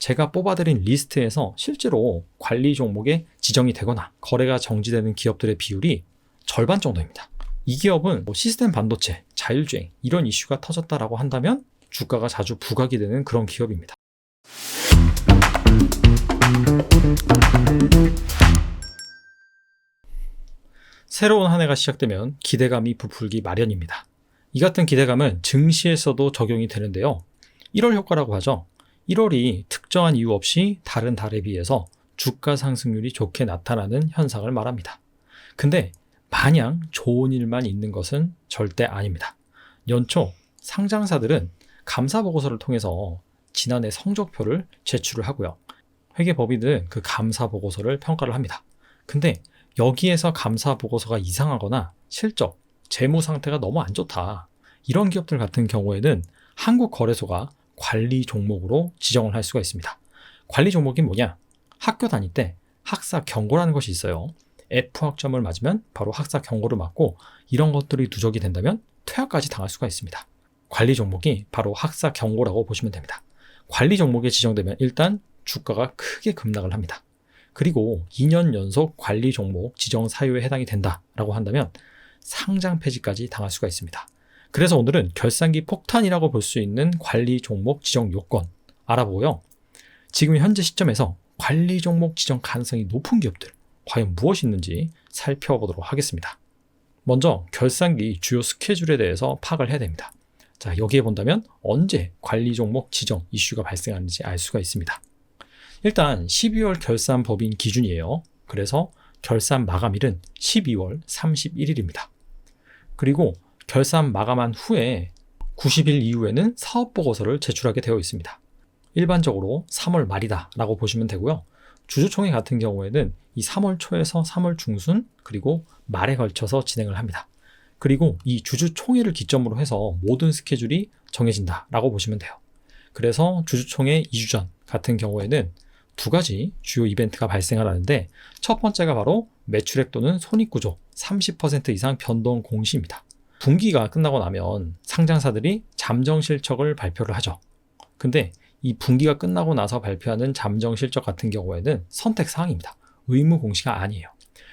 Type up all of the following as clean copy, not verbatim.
제가 뽑아드린 리스트에서 실제로 관리 종목에 지정이 되거나 거래가 정지되는 기업들의 비율이 절반 정도입니다. 이 기업은 시스템 반도체, 자율주행 이런 이슈가 터졌다라고 한다면 주가가 자주 부각이 되는 그런 기업입니다. 새로운 한 해가 시작되면 기대감이 부풀기 마련입니다. 이 같은 기대감은 증시에서도 적용이 되는데요. 1월 효과라고 하죠. 1월이 특정한 이유 없이 다른 달에 비해서 주가 상승률이 좋게 나타나는 현상을 말합니다. 근데 마냥 좋은 일만 있는 것은 절대 아닙니다. 연초 상장사들은 감사보고서를 통해서 지난해 성적표를 제출을 하고요. 회계법인은 그 감사보고서를 평가를 합니다. 근데 여기에서 감사보고서가 이상하거나 실적, 재무 상태가 너무 안 좋다. 이런 기업들 같은 경우에는 한국거래소가 관리 종목으로 지정을 할 수가 있습니다. 관리 종목이 뭐냐? 학교 다닐 때 학사 경고라는 것이 있어요. F학점을 맞으면 바로 학사 경고를 맞고 이런 것들이 누적이 된다면 퇴학까지 당할 수가 있습니다. 관리 종목이 바로 학사 경고라고 보시면 됩니다. 관리 종목에 지정되면 일단 주가가 크게 급락을 합니다. 그리고 2년 연속 관리 종목 지정 사유에 해당이 된다라고 한다면 상장 폐지까지 당할 수가 있습니다. 그래서 오늘은 결산기 폭탄이라고 볼 수 있는 관리 종목 지정 요건 알아보고요. 지금 현재 시점에서 관리 종목 지정 가능성이 높은 기업들 과연 무엇이 있는지 살펴보도록 하겠습니다. 먼저 결산기 주요 스케줄에 대해서 파악을 해야 됩니다. 자, 여기에 본다면 언제 관리 종목 지정 이슈가 발생하는지 알 수가 있습니다. 일단 12월 결산 법인 기준이에요. 그래서 결산 마감일은 12월 31일입니다. 그리고 결산 마감한 후에 90일 이후에는 사업보고서를 제출하게 되어 있습니다. 일반적으로 3월 말이다라고 보시면 되고요. 주주총회 같은 경우에는 이 3월 초에서 3월 중순 그리고 말에 걸쳐서 진행을 합니다. 그리고 이 주주총회를 기점으로 해서 모든 스케줄이 정해진다라고 보시면 돼요. 그래서 주주총회 2주 전 같은 경우에는 두 가지 주요 이벤트가 발생을 하는데 첫 번째가 바로 매출액 또는 손익구조 30% 이상 변동 공시입니다. 분기가 끝나고 나면 상장사들이 잠정실적을 발표를 하죠. 근데 이 분기가 끝나고 나서 발표하는 잠정실적 같은 경우에는 선택사항입니다. 의무 공시가 아니에요.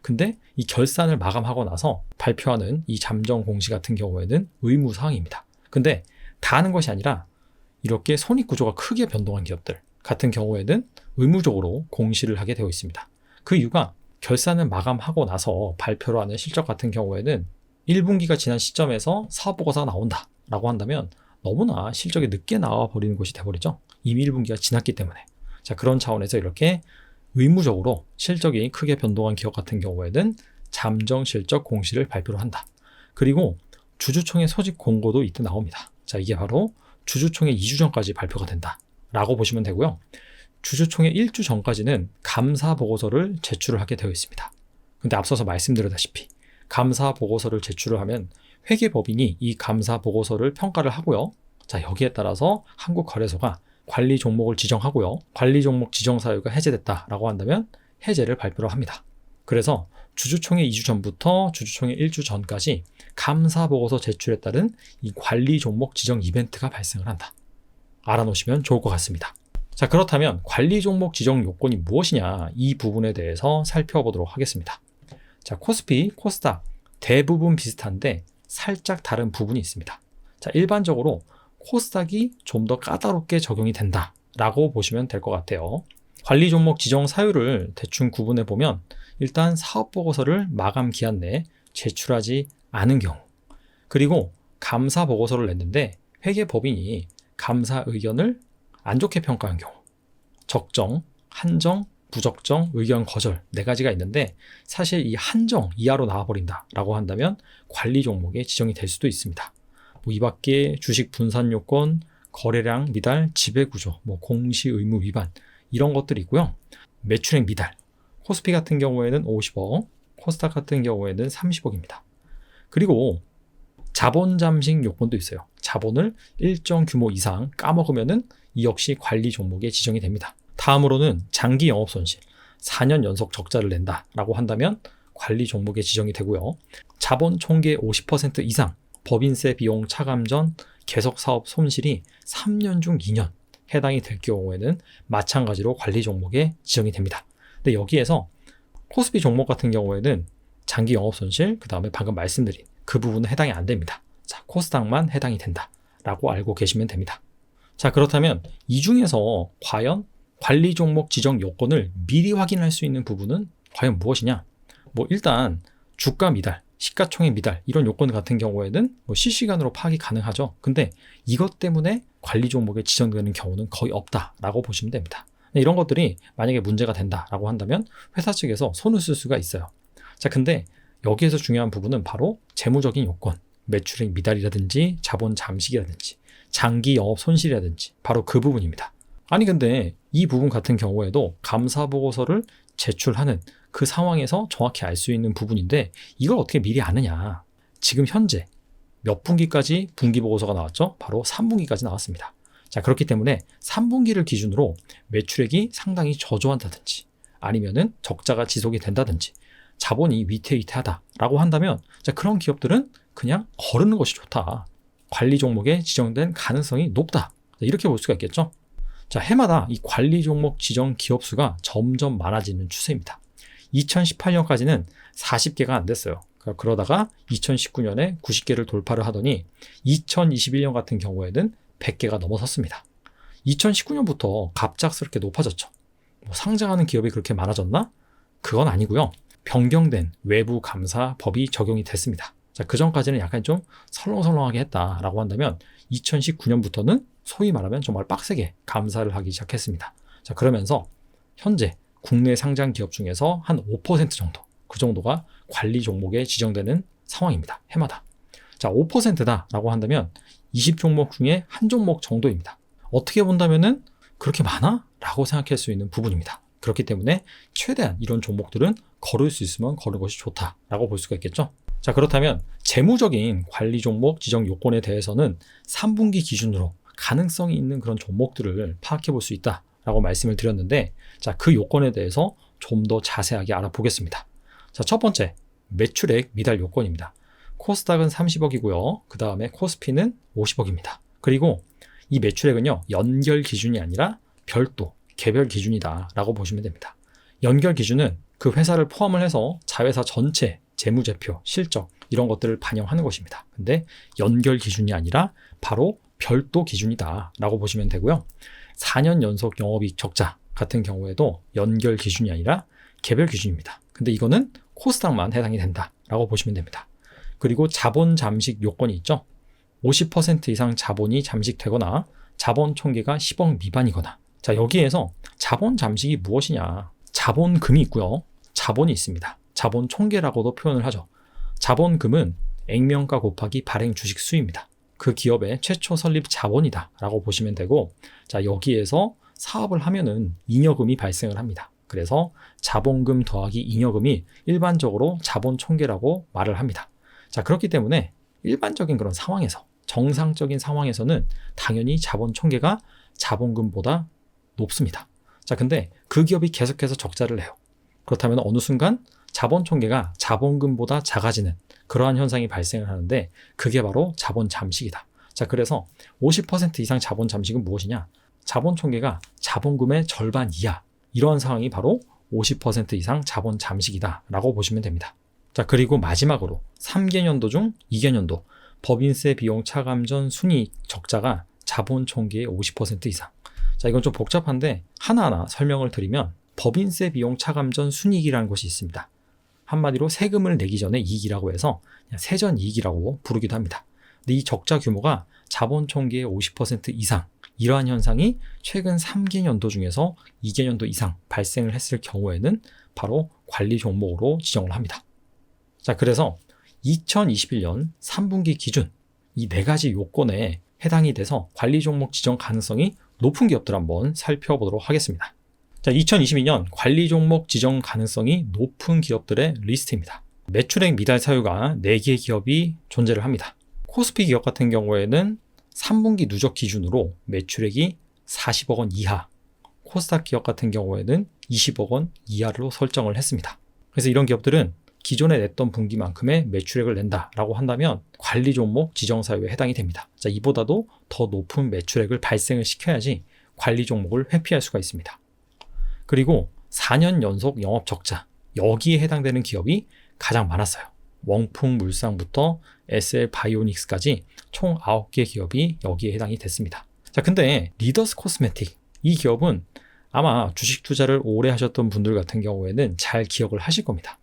근데 이 결산을 마감하고 나서 발표하는 이 잠정 공시 같은 경우에는 의무사항입니다. 근데 다 하는 것이 아니라 이렇게 손익구조가 크게 변동한 기업들 같은 경우에는 의무적으로 공시를 하게 되어 있습니다. 그 이유가 결산을 마감하고 나서 발표를 하는 실적 같은 경우에는 1분기가 지난 시점에서 사업보고서가 나온다 라고 한다면 너무나 실적이 늦게 나와버리는 것이 돼버리죠. 이미 1분기가 지났기 때문에. 자, 그런 차원에서 이렇게 의무적으로 실적이 크게 변동한 기업 같은 경우에는 잠정 실적 공시를 발표를 한다. 그리고 주주총회 소집 공고도 이때 나옵니다. 자, 이게 바로 주주총회 2주 전까지 발표가 된다 라고 보시면 되고요. 주주총회 1주 전까지는 감사보고서를 제출을 하게 되어 있습니다. 근데 앞서서 말씀드렸다시피 감사보고서를 제출을 하면 회계법인이 이 감사보고서를 평가를 하고요. 자, 여기에 따라서 한국거래소가 관리 종목을 지정하고요. 관리 종목 지정 사유가 해제됐다라고 한다면 해제를 발표를 합니다. 그래서 주주총회 2주 전부터 주주총회 1주 전까지 감사보고서 제출에 따른 이 관리 종목 지정 이벤트가 발생을 한다. 알아놓으시면 좋을 것 같습니다. 자, 그렇다면 관리 종목 지정 요건이 무엇이냐 이 부분에 대해서 살펴보도록 하겠습니다. 자, 코스피, 코스닥 대부분 비슷한데 살짝 다른 부분이 있습니다. 자, 일반적으로 코스닥이 좀 더 까다롭게 적용이 된다라고 보시면 될 것 같아요. 관리 종목 지정 사유를 대충 구분해 보면 일단 사업보고서를 마감 기한 내에 제출하지 않은 경우, 그리고 감사보고서를 냈는데 회계법인이 감사 의견을 안 좋게 평가한 경우, 적정, 한정, 부적정, 의견 거절 4가지가 있는데 사실 이 한정 이하로 나와버린다라고 한다면 관리 종목에 지정이 될 수도 있습니다. 이 밖에 주식 분산 요건, 거래량 미달, 지배구조, 공시 의무 위반 이런 것들이 있고요. 매출액 미달, 코스피 같은 경우에는 50억, 코스닥 같은 경우에는 30억입니다. 그리고 자본 잠식 요건도 있어요. 자본을 일정 규모 이상 까먹으면은 이 역시 관리 종목에 지정이 됩니다. 다음으로는 장기 영업 손실, 4년 연속 적자를 낸다라고 한다면 관리 종목에 지정이 되고요. 자본 총계 50% 이상 법인세 비용 차감 전 계속 사업 손실이 3년 중 2년 해당이 될 경우에는 마찬가지로 관리 종목에 지정이 됩니다. 근데 여기에서 코스피 종목 같은 경우에는 장기 영업 손실, 그 다음에 방금 말씀드린 그 부분은 해당이 안 됩니다. 자, 코스닥만 해당이 된다라고 알고 계시면 됩니다. 자, 그렇다면 이 중에서 과연 관리 종목 지정 요건을 미리 확인할 수 있는 부분은 과연 무엇이냐? 일단 주가 미달, 시가총액 미달 이런 요건 같은 경우에는 실시간으로 파악이 가능하죠. 근데 이것 때문에 관리 종목에 지정되는 경우는 거의 없다라고 보시면 됩니다. 이런 것들이 만약에 문제가 된다라고 한다면 회사 측에서 손을 쓸 수가 있어요. 자, 근데 여기에서 중요한 부분은 바로 재무적인 요건, 매출액 미달이라든지 자본 잠식이라든지 장기 영업 손실이라든지 바로 그 부분입니다. 아니 근데 이 부분 같은 경우에도 감사 보고서를 제출하는 그 상황에서 정확히 알 수 있는 부분인데 이걸 어떻게 미리 아느냐. 지금 현재 몇 분기까지 분기 보고서가 나왔죠? 바로 3분기까지 나왔습니다. 자, 그렇기 때문에 3분기를 기준으로 매출액이 상당히 저조한다든지 아니면은 적자가 지속이 된다든지 자본이 위태위태하다라고 한다면 자, 그런 기업들은 그냥 거르는 것이 좋다. 관리 종목에 지정된 가능성이 높다. 이렇게 볼 수가 있겠죠. 자, 해마다 이 관리 종목 지정 기업 수가 점점 많아지는 추세입니다. 2018년까지는 40개가 안 됐어요. 그러다가 2019년에 90개를 돌파를 하더니 2021년 같은 경우에는 100개가 넘어섰습니다. 2019년부터 갑작스럽게 높아졌죠. 상장하는 기업이 그렇게 많아졌나? 그건 아니고요. 변경된 외부 감사 법이 적용이 됐습니다. 자, 그 전까지는 약간 좀 설렁설렁하게 했다라고 한다면 2019년부터는 소위 말하면 정말 빡세게 감사를 하기 시작했습니다. 자, 그러면서 현재 국내 상장 기업 중에서 한 5% 정도, 그 정도가 관리 종목에 지정되는 상황입니다. 해마다. 자, 5%다라고 한다면 20종목 중에 한 종목 정도입니다. 어떻게 본다면은 그렇게 많아? 라고 생각할 수 있는 부분입니다. 그렇기 때문에 최대한 이런 종목들은 거를 수 있으면 거는 것이 좋다라고 볼 수가 있겠죠. 자, 그렇다면 재무적인 관리 종목 지정 요건에 대해서는 3분기 기준으로 가능성이 있는 그런 종목들을 파악해 볼 수 있다라고 말씀을 드렸는데 자, 그 요건에 대해서 좀 더 자세하게 알아보겠습니다. 자, 첫 번째, 매출액 미달 요건입니다. 코스닥은 30억이고요. 그 다음에 코스피는 50억입니다. 그리고 이 매출액은요, 연결 기준이 아니라 별도, 개별 기준이다 라고 보시면 됩니다. 연결 기준은 그 회사를 포함을 해서 자회사 전체 재무제표, 실적 이런 것들을 반영하는 것입니다. 근데 연결 기준이 아니라 바로 별도 기준이다 라고 보시면 되고요. 4년 연속 영업이익 적자 같은 경우에도 연결 기준이 아니라 개별 기준입니다. 근데 이거는 코스닥만 해당이 된다 라고 보시면 됩니다. 그리고 자본 잠식 요건이 있죠. 50% 이상 자본이 잠식되거나 자본 총계가 10억 미만이거나 자, 여기에서 자본 잠식이 무엇이냐. 자본금이 있고요. 자본이 있습니다. 자본 총계라고도 표현을 하죠. 자본금은 액면가 곱하기 발행 주식 수입니다. 그 기업의 최초 설립 자본이다 라고 보시면 되고 자, 여기에서 사업을 하면은 잉여금이 발생을 합니다. 그래서 자본금 더하기 잉여금이 일반적으로 자본 총계라고 말을 합니다. 자, 그렇기 때문에 일반적인 그런 상황에서 정상적인 상황에서는 당연히 자본 총계가 자본금보다 높습니다. 자, 근데 그 기업이 계속해서 적자를 해요. 그렇다면 어느 순간 자본 총계가 자본금보다 작아지는 그러한 현상이 발생을 하는데 그게 바로 자본 잠식이다. 자, 그래서 50% 이상 자본 잠식은 무엇이냐? 자본 총계가 자본금의 절반 이하 이러한 상황이 바로 50% 이상 자본 잠식이다 라고 보시면 됩니다. 자, 그리고 마지막으로 3개년도 중 2개년도 법인세 비용 차감 전 순이익 적자가 자본 총계의 50% 이상. 자, 이건 좀 복잡한데 하나하나 설명을 드리면 법인세 비용 차감 전 순이익이라는 것이 있습니다. 한마디로 세금을 내기 전에 이익이라고 해서 세전 이익이라고 부르기도 합니다. 근데 이 적자 규모가 자본 총계의 50% 이상 이러한 현상이 최근 3개년도 중에서 2개년도 이상 발생을 했을 경우에는 바로 관리 종목으로 지정을 합니다. 자, 그래서 2021년 3분기 기준 이 4가지 요건에 해당이 돼서 관리 종목 지정 가능성이 높은 기업들 한번 살펴보도록 하겠습니다. 자, 2022년 관리 종목 지정 가능성이 높은 기업들의 리스트입니다. 매출액 미달 사유가 4개의 기업이 존재를 합니다. 코스피 기업 같은 경우에는 3분기 누적 기준으로 매출액이 40억 원 이하, 코스닥 기업 같은 경우에는 20억 원 이하로 설정을 했습니다. 그래서 이런 기업들은 기존에 냈던 분기만큼의 매출액을 낸다라고 한다면 관리 종목 지정 사유에 해당이 됩니다. 자, 이보다도 더 높은 매출액을 발생을 시켜야지 관리 종목을 회피할 수가 있습니다. 그리고 4년 연속 영업 적자, 여기에 해당되는 기업이 가장 많았어요. 원풍물상부터 SL바이오닉스까지 총 9개 기업이 여기에 해당이 됐습니다. 자, 근데 리더스 코스메틱, 이 기업은 아마 주식 투자를 오래 하셨던 분들 같은 경우에는 잘 기억을 하실 겁니다.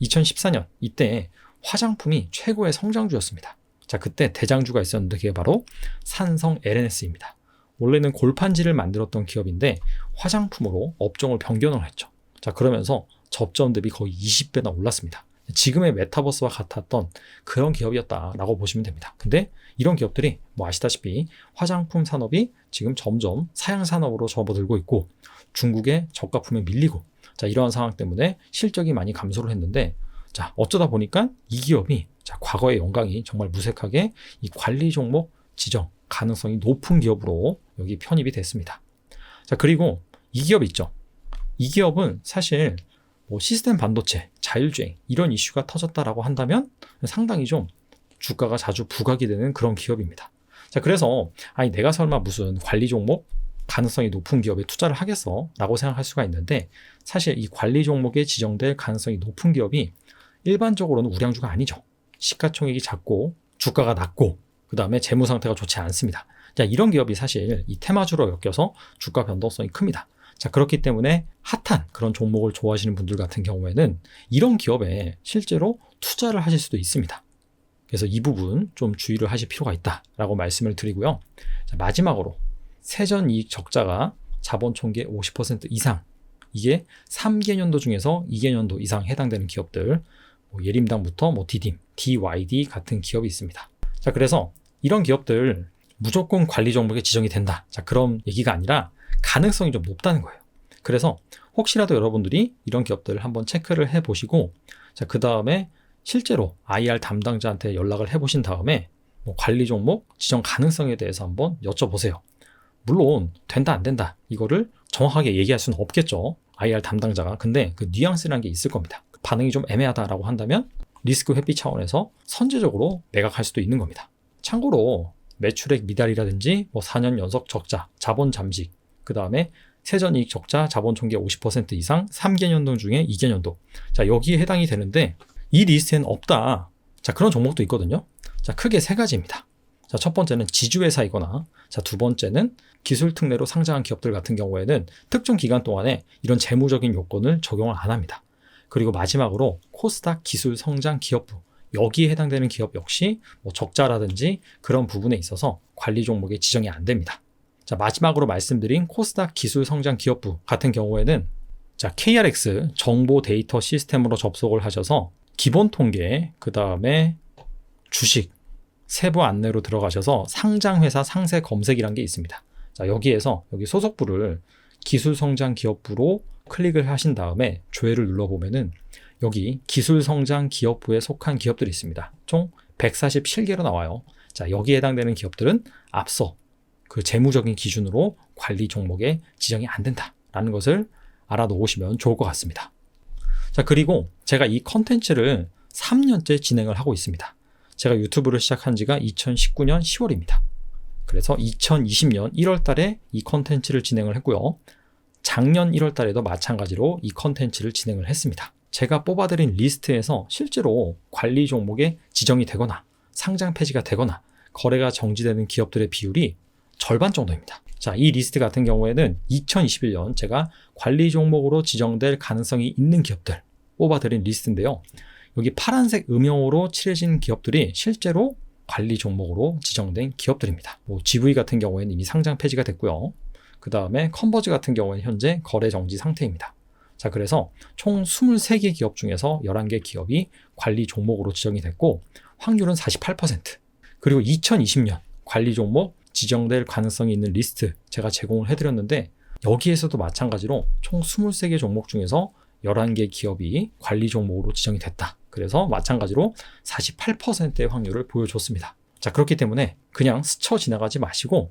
2014년 이때 화장품이 최고의 성장주였습니다. 자, 그때 대장주가 있었는데 그게 바로 산성 LNS입니다. 원래는 골판지를 만들었던 기업인데 화장품으로 업종을 변경을 했죠. 자, 그러면서 접점 대비 거의 20배나 올랐습니다. 지금의 메타버스와 같았던 그런 기업이었다라고 보시면 됩니다. 근데 이런 기업들이 뭐 아시다시피 화장품 산업이 지금 점점 사양 산업으로 접어들고 있고 중국의 저가품에 밀리고, 자, 이러한 상황 때문에 실적이 많이 감소를 했는데, 자, 어쩌다 보니까 이 기업이, 자, 과거의 영광이 정말 무색하게 이 관리 종목 지정 가능성이 높은 기업으로 여기 편입이 됐습니다. 자, 그리고 이 기업 있죠. 이 기업은 사실 뭐 시스템 반도체, 자율주행 이런 이슈가 터졌다라고 한다면 상당히 좀 주가가 자주 부각이 되는 그런 기업입니다. 자, 그래서 아니 내가 설마 무슨 관리 종목 가능성이 높은 기업에 투자를 하겠어? 라고 생각할 수가 있는데, 사실 이 관리 종목에 지정될 가능성이 높은 기업이 일반적으로는 우량주가 아니죠. 시가총액이 작고 주가가 낮고 그 다음에 재무 상태가 좋지 않습니다. 자, 이런 기업이 사실 이 테마주로 엮여서 주가 변동성이 큽니다. 자, 그렇기 때문에 핫한 그런 종목을 좋아하시는 분들 같은 경우에는 이런 기업에 실제로 투자를 하실 수도 있습니다. 그래서 이 부분 좀 주의를 하실 필요가 있다라고 말씀을 드리고요. 자, 마지막으로 세전이익 적자가 자본 총계 50% 이상, 이게 3개년도 중에서 2개년도 이상 해당되는 기업들, 뭐 예림당부터 뭐 디딤, DYD 같은 기업이 있습니다. 자, 그래서 이런 기업들 무조건 관리 종목에 지정이 된다, 자, 그런 얘기가 아니라 가능성이 좀 높다는 거예요. 그래서 혹시라도 여러분들이 이런 기업들을 한번 체크를 해보시고, 자, 그 다음에 실제로 IR 담당자한테 연락을 해보신 다음에 뭐 관리 종목 지정 가능성에 대해서 한번 여쭤보세요. 물론 된다 안 된다 이거를 정확하게 얘기할 수는 없겠죠, IR 담당자가. 근데 그 뉘앙스라는 게 있을 겁니다. 반응이 좀 애매하다라고 한다면 리스크 회피 차원에서 선제적으로 매각할 수도 있는 겁니다. 참고로 매출액 미달이라든지 뭐 4년 연속 적자, 자본 잠식, 그 다음에 세전이익 적자, 자본 총계 50% 이상, 3개년도 중에 2개년도, 자, 여기에 해당이 되는데 이 리스트에는 없다. 자, 그런 종목도 있거든요. 자, 크게 세 가지입니다. 자, 첫 번째는 지주회사이거나, 자, 두 번째는 기술 특례로 상장한 기업들 같은 경우에는 특정 기간 동안에 이런 재무적인 요건을 적용을 안 합니다. 그리고 마지막으로 코스닥 기술 성장 기업부, 여기에 해당되는 기업 역시 뭐 적자라든지 그런 부분에 있어서 관리 종목에 지정이 안 됩니다. 자, 마지막으로 말씀드린 코스닥 기술 성장 기업부 같은 경우에는, 자, KRX 정보 데이터 시스템으로 접속을 하셔서 기본 통계, 그 다음에 주식 세부 안내로 들어가셔서 상장회사 상세 검색이라는 게 있습니다. 자, 여기에서 여기 소속부를 기술성장 기업부로 클릭을 하신 다음에 조회를 눌러보면은 여기 기술성장 기업부에 속한 기업들이 있습니다. 총 147개로 나와요. 자, 여기에 해당되는 기업들은 앞서 그 재무적인 기준으로 관리 종목에 지정이 안 된다라는 것을 알아놓으시면 좋을 것 같습니다. 자, 그리고 제가 이 컨텐츠를 3년째 진행을 하고 있습니다. 제가 유튜브를 시작한 지가 2019년 10월입니다. 그래서 2020년 1월 달에 이 컨텐츠를 진행을 했고요. 작년 1월 달에도 마찬가지로 이 컨텐츠를 진행을 했습니다. 제가 뽑아드린 리스트에서 실제로 관리 종목에 지정이 되거나 상장 폐지가 되거나 거래가 정지되는 기업들의 비율이 절반 정도입니다. 자, 이 리스트 같은 경우에는 2021년 제가 관리 종목으로 지정될 가능성이 있는 기업들 뽑아드린 리스트인데요. 여기 파란색 음영으로 칠해진 기업들이 실제로 관리 종목으로 지정된 기업들입니다. 뭐 GV 같은 경우에는 이미 상장 폐지가 됐고요. 그 다음에 컨버즈 같은 경우에는 현재 거래 정지 상태입니다. 자, 그래서 총 23개 기업 중에서 11개 기업이 관리 종목으로 지정이 됐고 확률은 48%. 그리고 2020년 관리 종목 지정될 가능성이 있는 리스트 제가 제공을 해드렸는데, 여기에서도 마찬가지로 총 23개 종목 중에서 11개 기업이 관리 종목으로 지정이 됐다. 그래서 마찬가지로 48%의 확률을 보여줬습니다. 자, 그렇기 때문에 그냥 스쳐 지나가지 마시고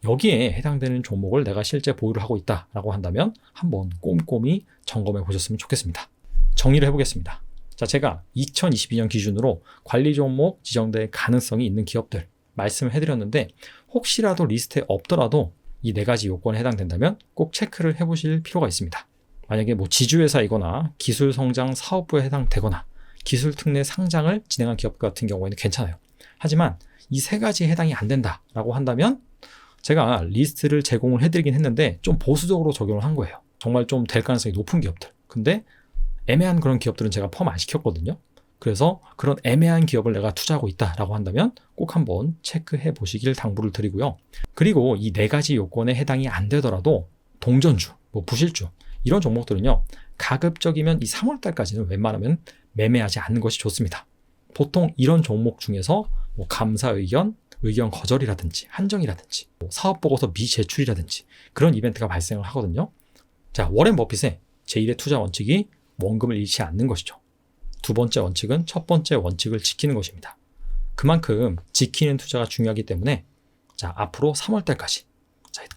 여기에 해당되는 종목을 내가 실제 보유를 하고 있다라고 한다면 한번 꼼꼼히 점검해 보셨으면 좋겠습니다. 정리를 해보겠습니다. 자, 제가 2022년 기준으로 관리 종목 지정될 가능성이 있는 기업들 말씀을 해드렸는데, 혹시라도 리스트에 없더라도 이 네 가지 요건에 해당된다면 꼭 체크를 해보실 필요가 있습니다. 만약에 지주회사이거나 기술성장 사업부에 해당되거나 기술특례 상장을 진행한 기업 같은 경우에는 괜찮아요. 하지만 이 세 가지에 해당이 안 된다라고 한다면 제가 리스트를 제공을 해드리긴 했는데 좀 보수적으로 적용을 한 거예요. 정말 좀 될 가능성이 높은 기업들. 근데 애매한 그런 기업들은 제가 포함 안 시켰거든요. 그래서 그런 애매한 기업을 내가 투자하고 있다라고 한다면 꼭 한번 체크해 보시길 당부를 드리고요. 그리고 이 네 가지 요건에 해당이 안 되더라도 동전주, 부실주 이런 종목들은요. 가급적이면 이 3월달까지는 웬만하면 매매하지 않는 것이 좋습니다. 보통 이런 종목 중에서 감사 의견 거절이라든지 한정이라든지 사업보고서 미제출이라든지 그런 이벤트가 발생을 하거든요. 자, 워렌 버핏의 제1의 투자 원칙이 원금을 잃지 않는 것이죠. 두 번째 원칙은 첫 번째 원칙을 지키는 것입니다. 그만큼 지키는 투자가 중요하기 때문에 자, 앞으로 3월달까지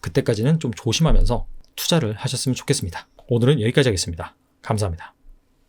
그때까지는 좀 조심하면서 투자를 하셨으면 좋겠습니다. 오늘은 여기까지 하겠습니다. 감사합니다.